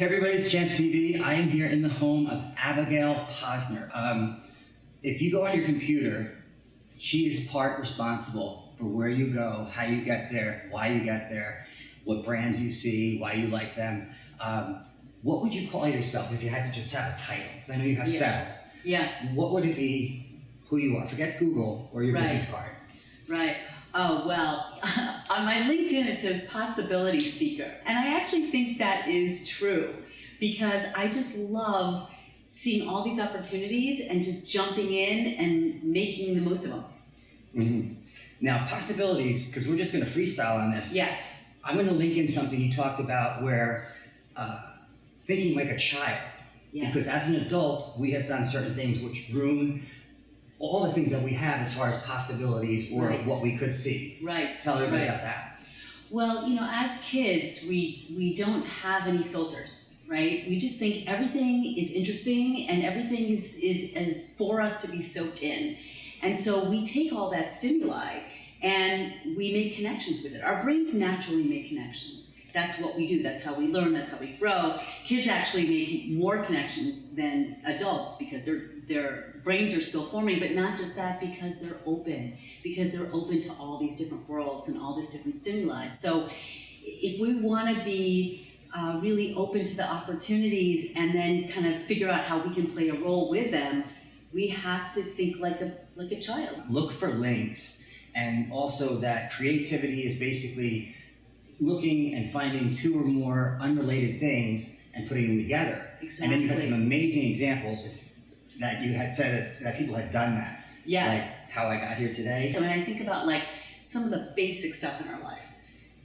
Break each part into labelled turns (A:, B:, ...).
A: Hey everybody, it's ChanceTV. I am here in the home of Abigail Posner. If you go on your computer, she is part responsible for where you go, how you get there, why you get there, what brands you see, why you like them. What would you call yourself if you had to just have a title? Because I know you have several.
B: Yeah.
A: What would it be, who you are? Forget Google or your business card.
B: Right. Oh, well, on my LinkedIn it says possibility seeker. And I actually think that is true because I just love seeing all these opportunities and just jumping in and making the most of them.
A: Mm-hmm. Now, possibilities, because we're just going to freestyle on this.
B: Yeah.
A: I'm going to link in something you talked about where thinking like a child.
B: Yes.
A: Because as an adult, we have done certain things which ruin all the things that we have as far as possibilities or what we could see.
B: Right.
A: Tell everybody about that.
B: Well, you know, as kids, we don't have any filters, right? We just think everything is interesting and everything is for us to be soaked in. And so we take all that stimuli and we make connections with it. Our brains naturally make connections. That's what we do. That's how we learn. That's how we grow. Kids actually make more connections than adults because their brains are still forming, but not just that, because they're open to all these different worlds and all this different stimuli. So if we want to be really open to the opportunities and then kind of figure out how we can play a role with them, we have to think like a child.
A: Look for links, and also that creativity is basically looking and finding two or more unrelated things and putting them together.
B: Exactly.
A: And then you had some amazing examples that you had said that people had done that.
B: Yeah.
A: Like how I got here today.
B: So when I think about like some of the basic stuff in our life,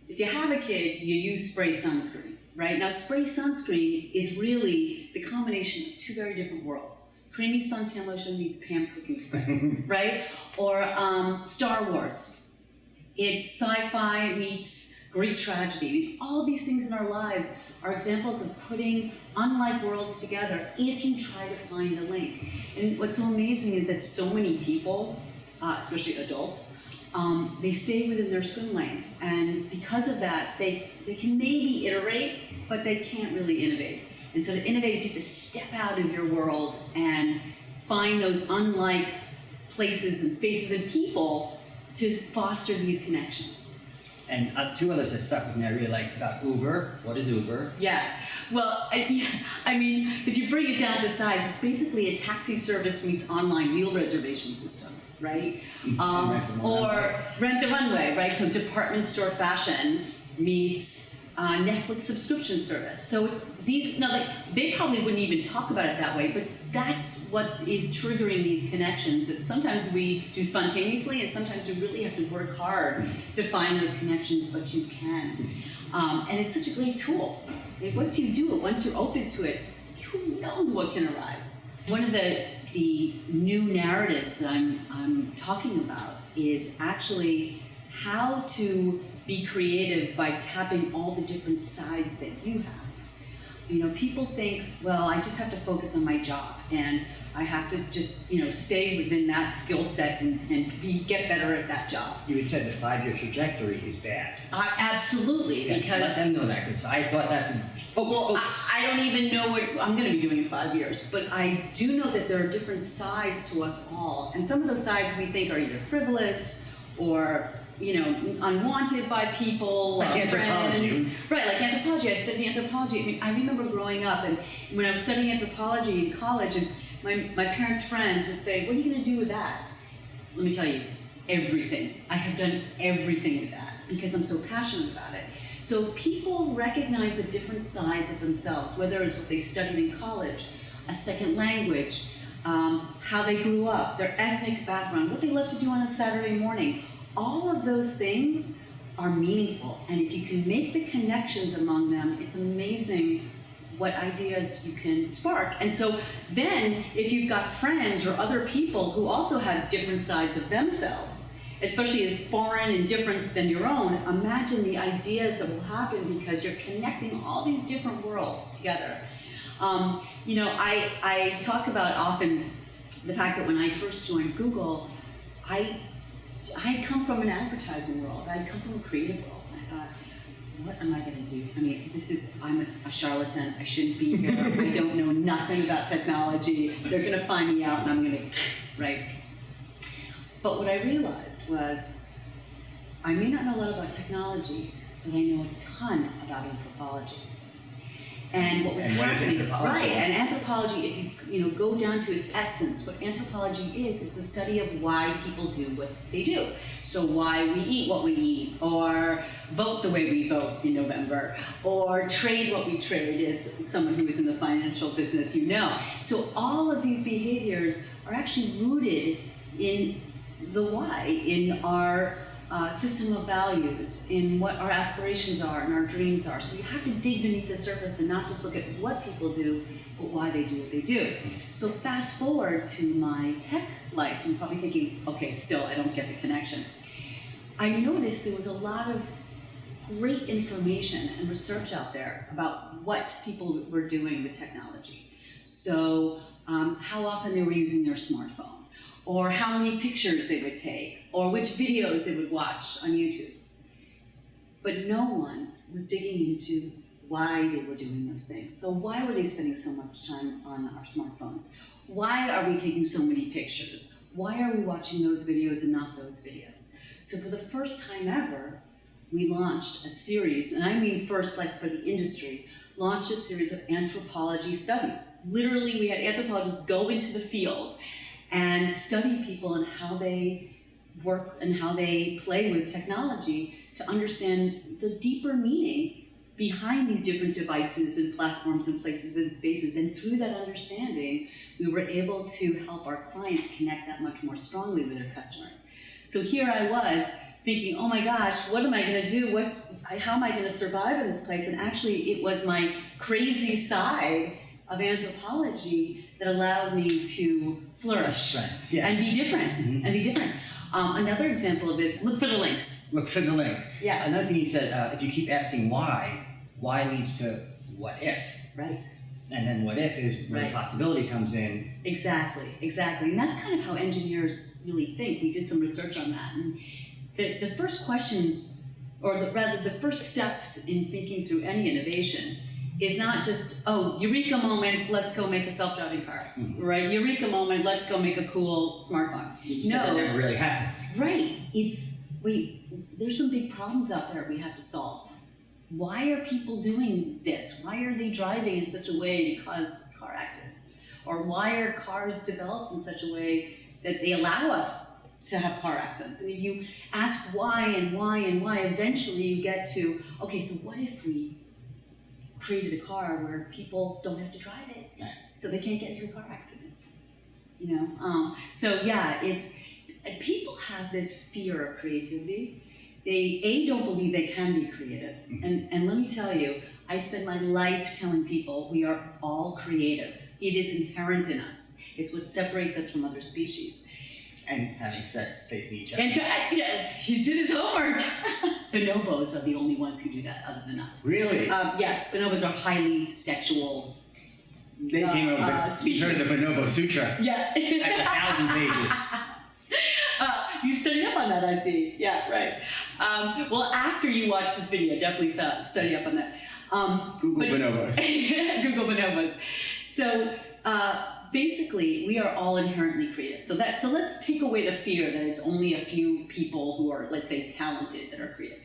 B: if you have a kid, you use spray sunscreen, right? Now spray sunscreen is really the combination of two very different worlds. Creamy suntan lotion meets Pam cooking spray, right? Or Star Wars. It's sci-fi meets Greek tragedy. I mean, all these things in our lives are examples of putting unlike worlds together if you try to find the link. And what's so amazing is that so many people, especially adults, they stay within their swim lane. And because of that, they can maybe iterate, but they can't really innovate. And so to innovate is you have to step out of your world and find those unlike places and spaces and people to foster these connections.
A: And two others that stuck with me I really liked about Uber. What is Uber?
B: Yeah. Well, I mean, if you bring it down to size, it's basically a taxi service meets online meal reservation system, right? Or Rent the Runway, right? So department store fashion meets Netflix subscription service. So it's these, now like, they probably wouldn't even talk about it that way, but that's what is triggering these connections that sometimes we do spontaneously and sometimes we really have to work hard to find those connections, but you can. And it's such a great tool. And once you do it, once you're open to it, who knows what can arise. One of the new narratives that I'm talking about is actually how to be creative by tapping all the different sides that you have. You know, people think, well, I just have to focus on my job and I have to just, you know, stay within that skill set and get better at that job.
A: You had said the 5-year trajectory is bad.
B: Absolutely,
A: Yeah,
B: because...
A: let them know that, because I thought that's focus.
B: I don't even know what I'm going to be doing in 5 years, but I do know that there are different sides to us all. And some of those sides we think are either frivolous or, you know, unwanted by people,
A: like
B: friends.
A: Anthropology.
B: Right, like anthropology. I studied anthropology. I mean, I remember growing up and when I was studying anthropology in college and my parents' friends would say, what are you going to do with that? Let me tell you, everything. I have done everything with that because I'm so passionate about it. So if people recognize the different sides of themselves, whether it's what they studied in college, a second language, how they grew up, their ethnic background, what they love to do on a Saturday morning, all of those things are meaningful. And if you can make the connections among them, it's amazing what ideas you can spark. And so then, if you've got friends or other people who also have different sides of themselves, especially as foreign and different than your own, imagine the ideas that will happen because you're connecting all these different worlds together. You know, I talk about often the fact that when I first joined Google, I had come from an advertising world. I had come from a creative world. And I thought, what am I going to do? I mean, I'm a charlatan. I shouldn't be here. I don't know nothing about technology. They're going to find me out and I'm going to, right? But what I realized was I may not know a lot about technology, but I know a ton about anthropology. And what was
A: and
B: happening,
A: what is anthropology?
B: right? And anthropology, if you go down to its essence, what anthropology is the study of why people do what they do. So why we eat what we eat, or vote the way we vote in November, or trade what we trade, as someone who is in the financial business, you know. So all of these behaviors are actually rooted in the why, in our system of values, in what our aspirations are and our dreams are. So you have to dig beneath the surface and not just look at what people do, but why they do what they do. So fast forward to my tech life, and you're probably thinking, okay, still, I don't get the connection. I noticed there was a lot of great information and research out there about what people were doing with technology. So how often they were using their smartphone, or how many pictures they would take, or which videos they would watch on YouTube. But no one was digging into why they were doing those things. So why were they spending so much time on our smartphones? Why are we taking so many pictures? Why are we watching those videos and not those videos? So for the first time ever, we launched a series, and I mean first, like for the industry, launched a series of anthropology studies. Literally, we had anthropologists go into the field and study people and how they work and how they play with technology to understand the deeper meaning behind these different devices and platforms and places and spaces. And through that understanding, we were able to help our clients connect that much more strongly with their customers. So here I was thinking, oh my gosh, what am I going to do? How am I going to survive in this place? And actually, it was my crazy side of anthropology that allowed me to flourish and be different. And be different. Another example of this, look for the links.
A: Look for the links.
B: Yeah.
A: Another thing you said, if you keep asking why leads to what if.
B: Right.
A: And then what if is where the possibility comes in.
B: Exactly. And that's kind of how engineers really think. We did some research on that. And the first questions, or rather the first steps in thinking through any innovation is not just, oh, eureka moment, let's go make a self-driving car, right? Eureka moment, let's go make a cool smartphone.
A: That never really happens.
B: Right. There's some big problems out there we have to solve. Why are people doing this? Why are they driving in such a way to cause car accidents? Or why are cars developed in such a way that they allow us to have car accidents? And if you ask why and why and why, eventually you get to, okay, so what if we created a car where people don't have to drive it, so they can't get into a car accident, you know? So yeah, people have this fear of creativity. They don't believe they can be creative. And let me tell you, I spend my life telling people we are all creative. It is inherent in us. It's what separates us from other species.
A: And having sex, facing each other.
B: And he did his homework. Bonobos are the only ones who do that other than us.
A: Really?
B: Yes, bonobos are highly sexual
A: They came over
B: species.
A: You heard the Bonobo Sutra.
B: Yeah.
A: That's 1,000 pages.
B: You studied up on that, I see. Yeah, right. Well, after you watch this video, definitely study up on that.
A: Google bonobos.
B: Google bonobos. So basically, we are all inherently creative. So let's take away the fear that it's only a few people who are, let's say, talented that are creative.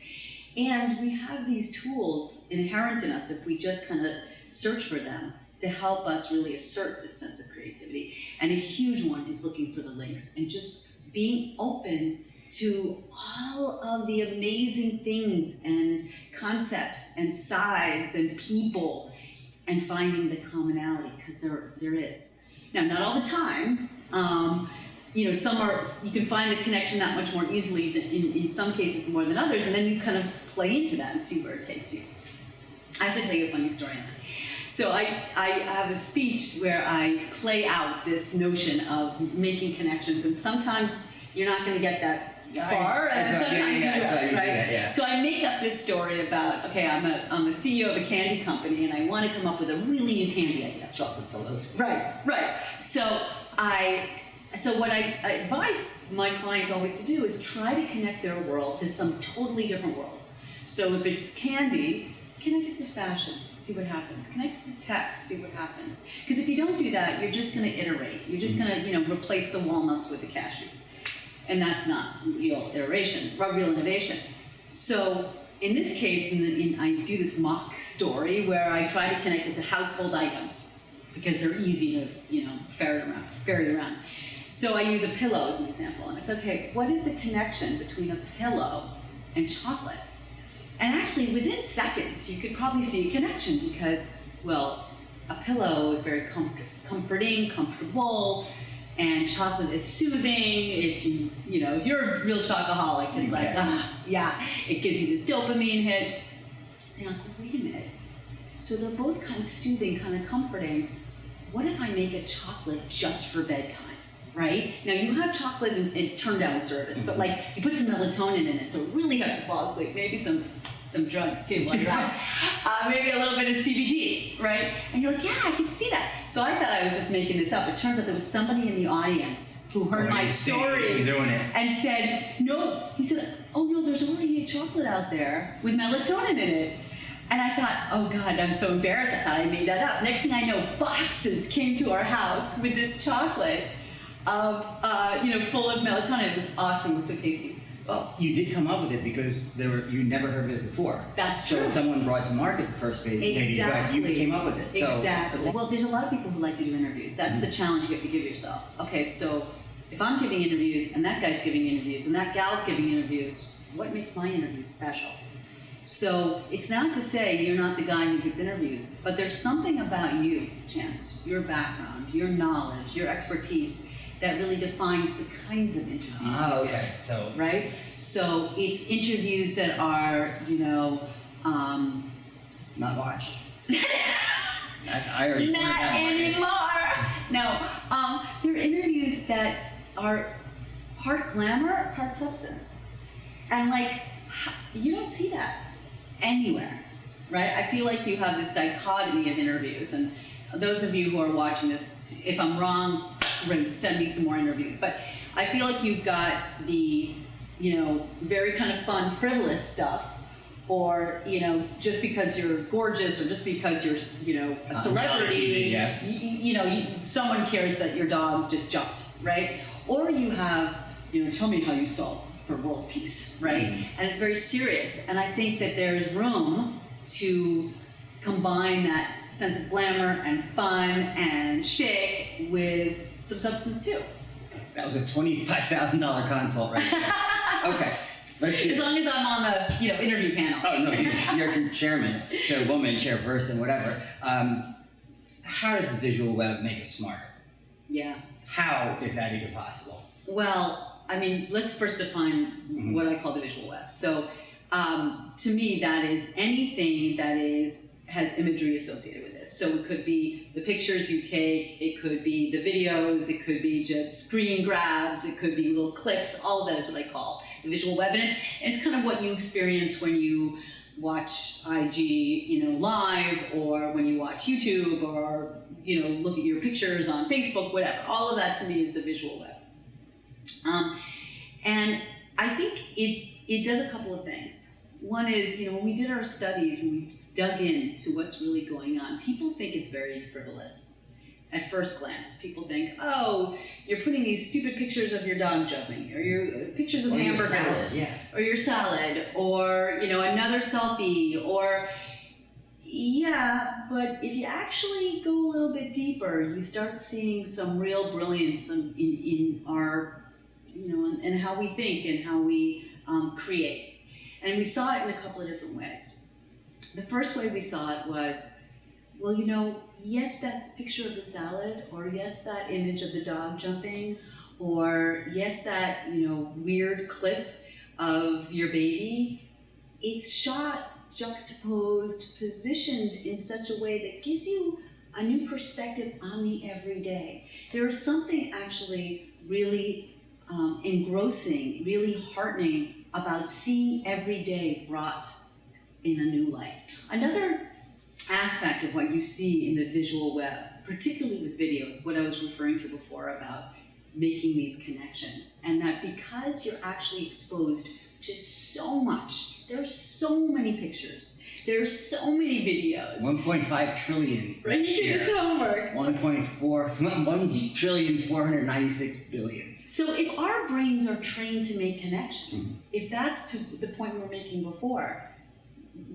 B: And we have these tools inherent in us if we just kind of search for them to help us really assert this sense of creativity. And a huge one is looking for the links and just being open to all of the amazing things and concepts and sides and people and finding the commonality, because there is. Now, not all the time. You can find the connection that much more easily than in some cases more than others, and then you kind of play into that and see where it takes you. I have to tell you a funny story on that. So I have a speech where I play out this notion of making connections, and sometimes you're not going to get that far, and sometimes you will, right?
A: Yeah.
B: So I make up this story about, okay, I'm a CEO of a candy company, and I want to come up with a really new candy idea.
A: Chocolate pillows.
B: Right. So what I advise my clients always to do is try to connect their world to some totally different worlds. So if it's candy, connect it to fashion, see what happens. Connect it to text, see what happens. Because if you don't do that, you're just going to iterate. You're just going to, replace the walnuts with the cashews. And that's not real iteration, real innovation. So in this case, I do this mock story where I try to connect it to household items because they're easy to, ferry around. So I use a pillow as an example. And I said, okay, what is the connection between a pillow and chocolate? And actually, within seconds, you could probably see a connection because, well, a pillow is very comforting, comfortable, and chocolate is soothing. If if you're a real chocoholic, it's like, it gives you this dopamine hit. So you're like, well, wait a minute. So they're both kind of soothing, kind of comforting. What if I make a chocolate just for bedtime? Right? Now you have chocolate in turn down service, but like you put some melatonin in it, so it really helps you fall asleep. Maybe some drugs too while you're out. Maybe a little bit of CBD, right? And you're like, yeah, I can see that. So I thought I was just making this up. It turns out there was somebody in the audience who heard my story and said, no. He said, oh no, there's already a chocolate out there with melatonin in it. And I thought, oh God, I'm so embarrassed. I thought I made that up. Next thing I know, boxes came to our house with this chocolate of, full of melatonin. It was awesome. It was so tasty.
A: Well, you did come up with it because you never heard of it before.
B: That's true.
A: So someone brought it to market first, maybe, but you came up with it. So
B: exactly. Well, there's a lot of people who like to do interviews. That's the challenge you have to give yourself. Okay, so if I'm giving interviews and that guy's giving interviews and that gal's giving interviews, what makes my interviews special? So it's not to say you're not the guy who gives interviews, but there's something about you, Chance, your background, your knowledge, your expertise that really defines the kinds of interviews you
A: okay.
B: get,
A: So
B: right? So it's interviews that are,
A: not watched. I already
B: not anymore. No, they're interviews that are part glamour, part substance, and you don't see that anywhere, right? I feel like you have this dichotomy of interviews, and those of you who are watching this, if I'm wrong, send me some more interviews. But I feel like you've got the, very kind of fun, frivolous stuff, or, just because you're gorgeous or just because you're, a celebrity, someone cares that your dog just jumped, right? Or you have, tell me how you solve for world peace, right? Mm-hmm. And it's very serious. And I think that there's room to combine that sense of glamour and fun and shtick with some substance too.
A: That was a $25,000 consult right there. Okay.
B: As long as I'm on the interview panel.
A: Oh no, you're chairman, chairwoman, chairperson, whatever. How does the visual web make us smarter?
B: Yeah. How
A: is that even possible?
B: Well, I mean, let's first define what I call the visual web. So, to me, that is anything that has imagery associated with it. So it could be the pictures you take, it could be the videos, it could be just screen grabs, it could be little clips. All of that is what I call the visual web, and it's kind of what you experience when you watch IG, live, or when you watch YouTube, or look at your pictures on Facebook, whatever. All of that to me is the visual web. And I think it does a couple of things. One is, when we did our studies, when we dug into what's really going on, people think it's very frivolous at first glance. People think, oh, you're putting these stupid pictures of your dog jumping, or your pictures of hamburgers, or your salad, or, another selfie, or, yeah, but if you actually go a little bit deeper, you start seeing some real brilliance in our, and how we think and how we create. And we saw it in a couple of different ways. The first way we saw it was, well, yes, that picture of the salad, or yes, that image of the dog jumping, or yes, that, weird clip of your baby, it's shot, juxtaposed, positioned in such a way that gives you a new perspective on the everyday. There is something actually really engrossing, really heartening about seeing every day brought in a new light. Another aspect of what you see in the visual web, particularly with videos, what I was referring to before about making these connections, and that because you're actually exposed to so much there's so many pictures. There's so many videos.
A: 1.5 trillion.
B: Right, you did this homework.
A: 1.496 billion.
B: So if our brains are trained to make connections, if that's to the point we were making before,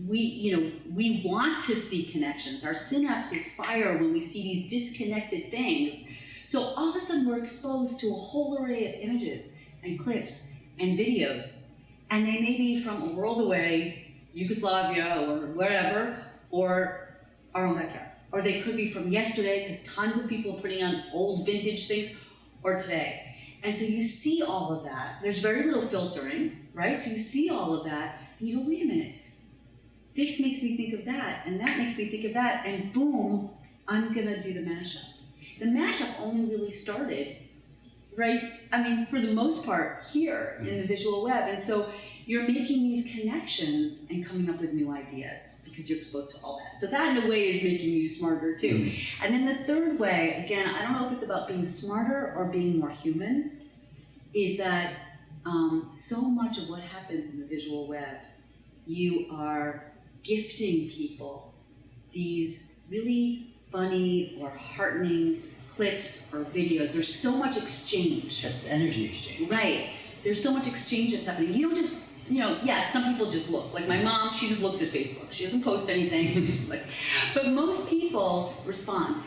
B: we want to see connections. Our synapses fire when we see these disconnected things. So all of a sudden we're exposed to a whole array of images and clips and videos, and they may be from a world away, Yugoslavia or wherever, or our own backyard. Or they could be from yesterday, because tons of people are putting on old vintage things, or today. And so you see all of that. There's very little filtering, right? So you see all of that, and you go, wait a minute. This makes me think of that, and that makes me think of that, and boom, I'm gonna do the mashup. The mashup only really started, right? I mean, for the most part, here in the visual web. And so you're making these connections and coming up with new ideas because you're exposed to all that. So that, in a way, is making you smarter, too. And then the third way, again, I don't know if it's about being smarter or being more human, is that so much of what happens in the visual web, you are gifting people these really funny or heartening clips or videos. There's so much exchange.
A: That's the energy exchange.
B: Right. There's so much exchange that's happening. You don't just, yes, some people just look. Like my mom, she just looks at Facebook. She doesn't post anything. She just but most people respond,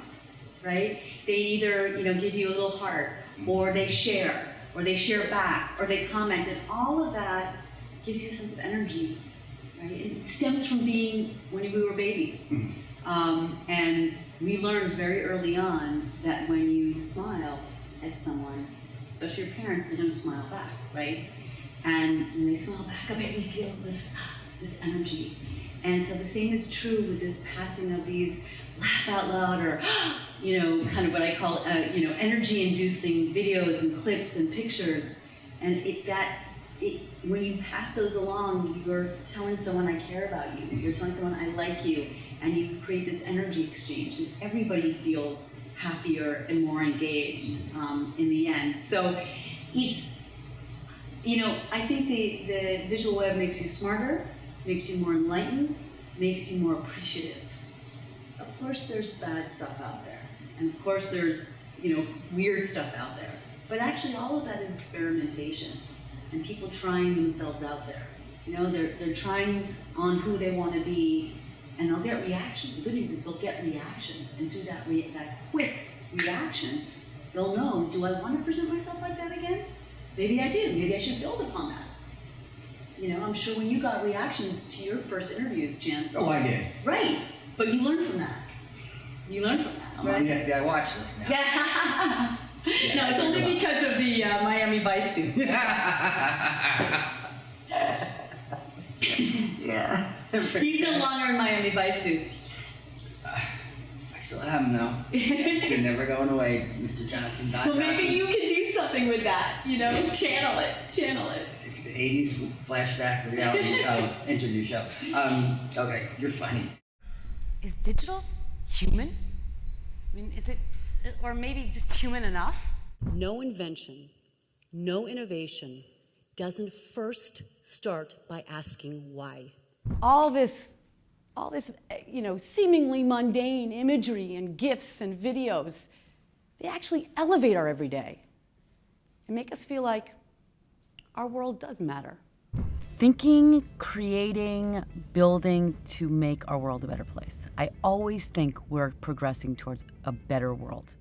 B: right? They either, give you a little heart, or they share back, or they comment, and all of that gives you a sense of energy, right? It stems from being when we were babies. And we learned very early on that when you smile at someone, especially your parents, they're going to smile back, right? And when they smile back, a baby feels this energy. And so the same is true with this passing of these laugh out loud, or kind of what I call energy-inducing videos and clips and pictures. And when you pass those along, you're telling someone, I care about you. You're telling someone, I like you. And you create this energy exchange, and everybody feels happier and more engaged in the end. So it's, I think the visual web makes you smarter, makes you more enlightened, makes you more appreciative. Of course there's bad stuff out there, and of course there's, weird stuff out there. But actually all of that is experimentation, and people trying themselves out there. They're trying on who they want to be, and they'll get reactions. The good news is they'll get reactions, and through that quick reaction, they'll know, do I want to present myself like that again? Maybe I do. Maybe I should build upon that. I'm sure when you got reactions to your first interviews, Chance.
A: Oh, I did.
B: Right, but you learned from that. Right?
A: I'm on the FBI watch list now.
B: Yeah. No, it's only because of the Miami Vice suits.
A: Yeah.
B: He's no longer in Miami Vice suits. Yes.
A: I still have him though. You're never going away, Mr. Johnson.
B: Well, maybe you could do something with that. Channel it.
A: It's the 80s flashback reality interview show. Okay, you're funny.
C: Is digital human? I mean, is it, or maybe just human enough?
D: No invention, no innovation doesn't first start by asking why.
E: All this, seemingly mundane imagery and GIFs and videos, they actually elevate our everyday and make us feel like our world does matter.
C: Thinking, creating, building to make our world a better place. I always think we're progressing towards a better world.